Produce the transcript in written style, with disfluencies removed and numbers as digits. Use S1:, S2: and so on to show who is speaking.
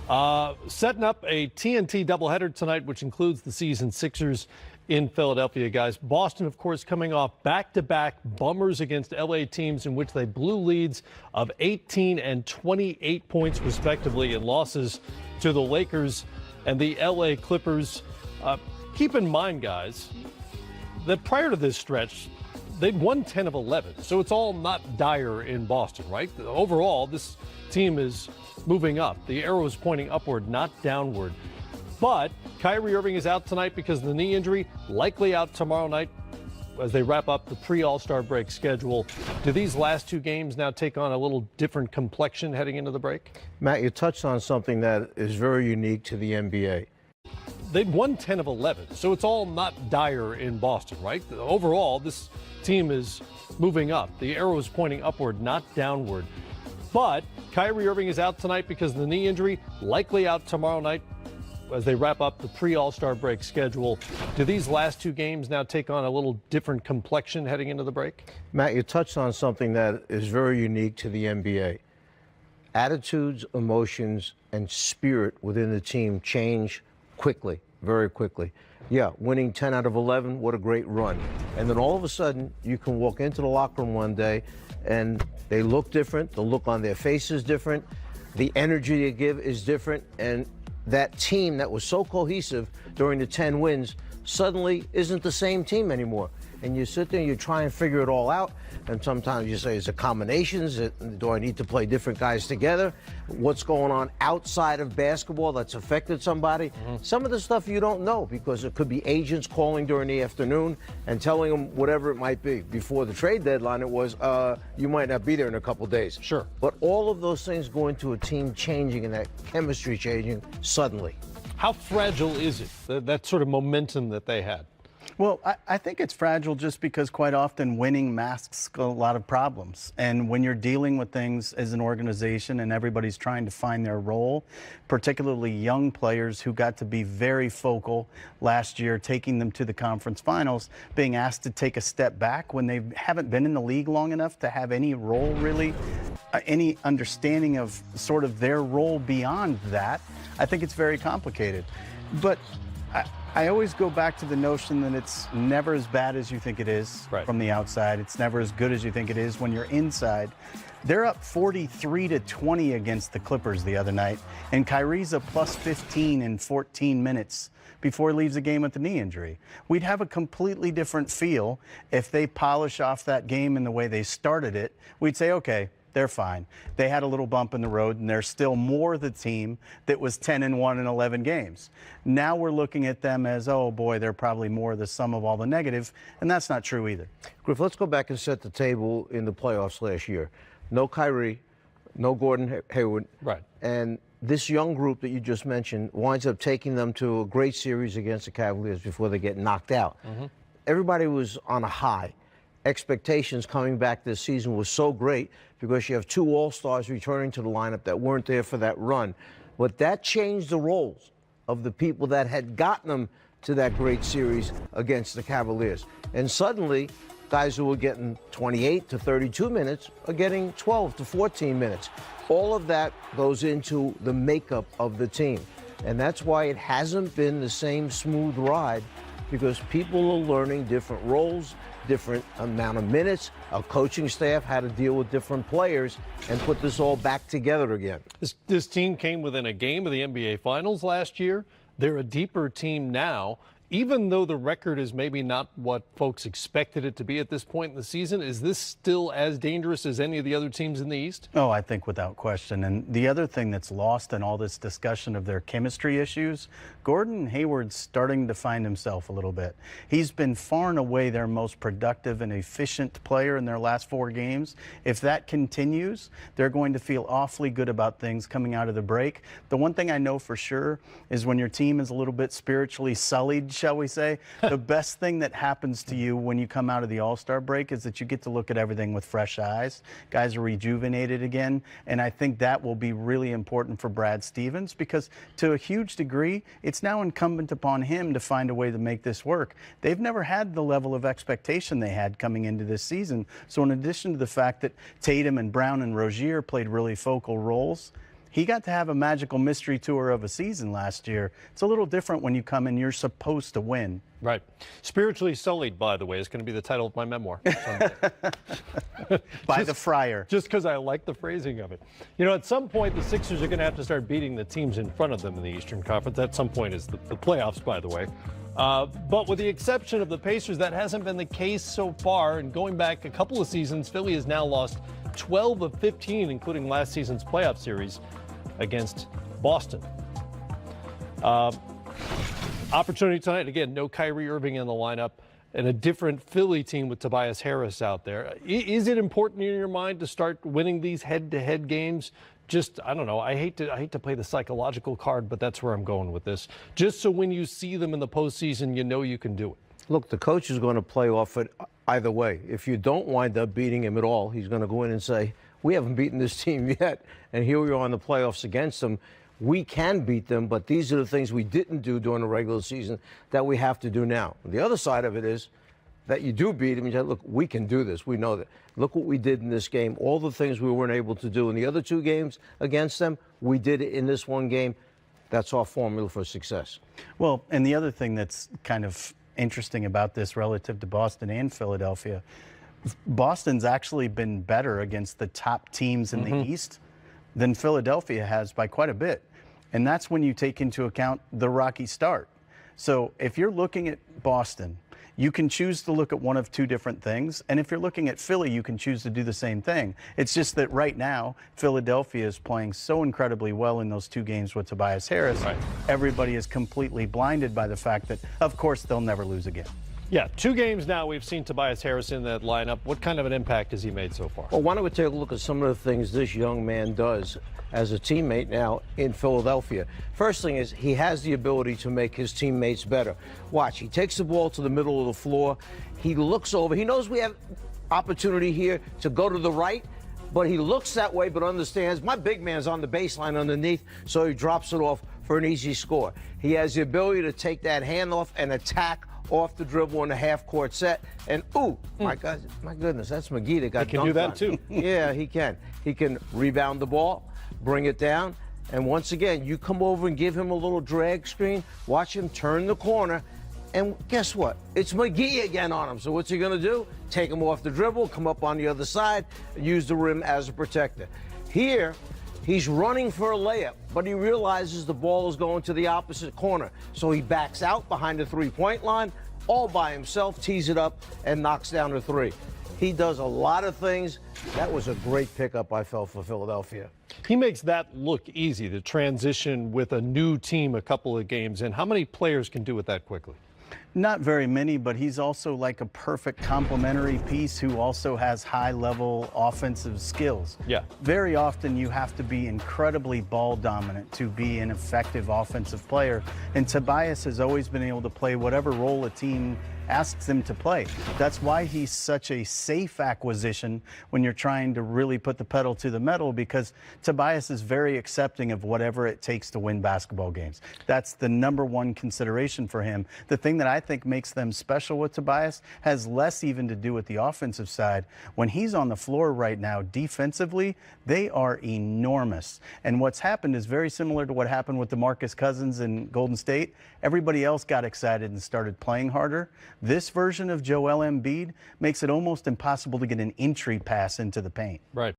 S1: Setting up a TNT doubleheader tonight, which includes the season Sixers in Philadelphia, guys. Boston, of course, coming off back-to-back bummers against LA teams in which they blew leads of 18 and 28 points, respectively, in losses to the Lakers and the LA Clippers. Keep in mind, guys, that prior to this stretch, they'd won 10 of 11, so it's all not dire in Boston, right? Overall, this team is moving up. The arrow is pointing upward, not downward. But Kyrie Irving is out tonight because of the knee injury, likely out tomorrow night as they wrap up the pre-All-Star break schedule. Do these last two games now take on a little different complexion heading into the break?
S2: Matt, you touched on something that is very unique to the NBA.
S1: They'd won 10 of 11, so it's all not dire in Boston, right? Overall, this team is moving up. The arrow is pointing upward, not downward. But Kyrie Irving is out tonight because of the knee injury, likely out tomorrow night as they wrap up the pre-All-Star break schedule. Do these last two games now take on a little different complexion heading into the break?
S2: Matt, you touched on something that is very unique to the NBA. Attitudes, emotions, and spirit within the team change quickly, very quickly. Yeah, winning 10 out of 11, what a great run. And then all of a sudden, you can walk into the locker room one day and they look different, the look on their face is different, the energy they give is different, and that team that was so cohesive during the 10 wins suddenly isn't the same team anymore. And you sit there and you try and figure it all out. And sometimes you say, is it combinations? Do I need to play different guys together? What's going on outside of basketball that's affected somebody? Some of the stuff you don't know because it could be agents calling during the afternoon and telling them whatever it might be. Before the trade deadline, it was, you might not be there in a couple days.
S1: Sure.
S2: But all of those things go into a team changing and that chemistry changing suddenly.
S1: How fragile is it, that sort of momentum that they had?
S3: Well, I think it's fragile just because quite often winning masks a lot of problems. And when you're dealing with things as an organization and everybody's trying to find their role, particularly young players who got to be very focal last year, taking them to the conference finals, being asked to take a step back when they haven't been in the league long enough to have any role really, any understanding of sort of their role beyond that, I think it's very complicated. But I always go back to the notion that it's never as bad as you think it is from the outside. It's never as good as you think it is when you're inside. They're up 43-20 against the Clippers the other night, and Kyrie's a plus 15 in 14 minutes before he leaves the game with the knee injury. We'd have a completely different feel if they polish off that game in the way they started it. We'd say, okay, they're fine. They had a little bump in the road, and they're still more the team that was 10-1 in 11 games. Now we're looking at them as, oh boy, they're probably more the sum of all the negative, and that's not true either.
S2: Griff, let's go back and set the table in the playoffs last year. No Kyrie, no Gordon Hayward.
S1: Right.
S2: And this young group that you just mentioned winds up taking them to a great series against the Cavaliers before they get knocked out. Everybody was on a high. Expectations coming back this season was so great because you have two all-stars returning to the lineup that weren't there for that run. But that changed the roles of the people that had gotten them to that great series against the Cavaliers. And suddenly, guys who were getting 28 to 32 minutes are getting 12 to 14 minutes. All of that goes into the makeup of the team. And that's why it hasn't been the same smooth ride, because people are learning different roles, different amount of minutes. Our coaching staff had to deal with different players and put this all back together again.
S1: This team came within a game of the NBA Finals last year. They're a deeper team now. Even though the record is maybe not what folks expected it to be at this point in the season, is this still as dangerous as any of the other teams in the East?
S3: Oh, I think without question. And the other thing that's lost in all this discussion of their chemistry issues, Gordon Hayward's starting to find himself a little bit. He's been far and away their most productive and efficient player in their last 4 games. If that continues, they're going to feel awfully good about things coming out of the break. The one thing I know for sure is when your team is a little bit spiritually sullied, shall we say, the best thing that happens to you when you come out of the All-Star break is that you get to look at everything with fresh eyes. Guys are rejuvenated again, and I think that will be really important for Brad Stevens because to a huge degree, it's now incumbent upon him to find a way to make this work. They've never had the level of expectation they had coming into this season. So in addition to the fact that Tatum and Brown and Rozier played really focal roles, He got to have a magical mystery tour of a season last year. It's a little different when you come and you're supposed to win.
S1: Right. Spiritually Sullied, by the way, is going to be the title of my memoir.
S3: By the Friar.
S1: Just because I like the phrasing of it. You know, at some point, the Sixers are going to have to start beating the teams in front of them in the Eastern Conference. At some point is the playoffs, by the way. But with the exception of the Pacers, that hasn't been the case so far. And going back a couple of seasons, Philly has now lost 12 of 15, including last season's playoff series against Boston. Opportunity tonight, again, no Kyrie Irving in the lineup and a different Philly team with Tobias Harris out there. Is it important in your mind to start winning these head-to-head games? Just, I don't know, I hate to play the psychological card, but that's where I'm going with this. Just so when you see them in the postseason, you know you can do it.
S2: Look, the coach is going to play off it either way. If you don't wind up beating him at all, he's going to go in and say, we haven't beaten this team yet, and here we are in the playoffs against them. We can beat them, but these are the things we didn't do during the regular season that we have to do now. The other side of it is that you do beat them and you say, look, we can do this. We know that. Look what we did in this game. All the things we weren't able to do in the other two games against them, we did it in this one game. That's our formula for success.
S3: Well, and the other thing that's kind of interesting about this relative to Boston and Philadelphia, Boston's actually been better against the top teams in the East than Philadelphia has by quite a bit. And that's when you take into account the rocky start. So if you're looking at Boston, you can choose to look at one of two different things. And if you're looking at Philly, you can choose to do the same thing. It's just that right now, Philadelphia is playing so incredibly well in those two games with Tobias Harris.
S1: Right.
S3: Everybody is completely blinded by the fact that, of course, they'll never lose again.
S1: Yeah, 2 games now we've seen Tobias Harris in that lineup. What kind of an impact has he made so far?
S2: Well, why don't we take a look at some of the things this young man does as a teammate now in Philadelphia. First thing is he has the ability to make his teammates better. Watch, he takes the ball to the middle of the floor. He looks over. He knows we have opportunity here to go to the right, but he looks that way but understands my big man's on the baseline underneath, so he drops it off for an easy score. He has the ability to take that handoff and attack off the dribble in a half-court set, and my God, my goodness, that's McGee that got
S1: He can do that too.
S2: Yeah, he can. He can rebound the ball, bring it down, and once again, you come over and give him a little drag screen, watch him turn the corner, and guess what? It's McGee again on him. So what's he going to do? Take him off the dribble, come up on the other side, and use the rim as a protector. Here, he's running for a layup, but he realizes the ball is going to the opposite corner. So he backs out behind the three-point line, all by himself, tees it up, and knocks down the three. He does a lot of things. That was a great pickup, I felt, for Philadelphia.
S1: He makes that look easy, the transition with a new team a couple of games in. How many players can do it that quickly?
S3: Not very many, but he's also like a perfect complementary piece who also has high-level offensive skills.
S1: Yeah.
S3: Very often you have to be incredibly ball dominant to be an effective offensive player, and Tobias has always been able to play whatever role a team asks him to play. That's why he's such a safe acquisition when you're trying to really put the pedal to the metal, because Tobias is very accepting of whatever it takes to win basketball games. That's the #1 consideration for him. The thing that I think makes them special with Tobias has less even to do with the offensive side. When he's on the floor right now, defensively, they are enormous. And what's happened is very similar to what happened with DeMarcus Cousins in Golden State. Everybody else got excited and started playing harder. This version of Joel Embiid makes it almost impossible to get an entry pass into the paint.
S1: Right.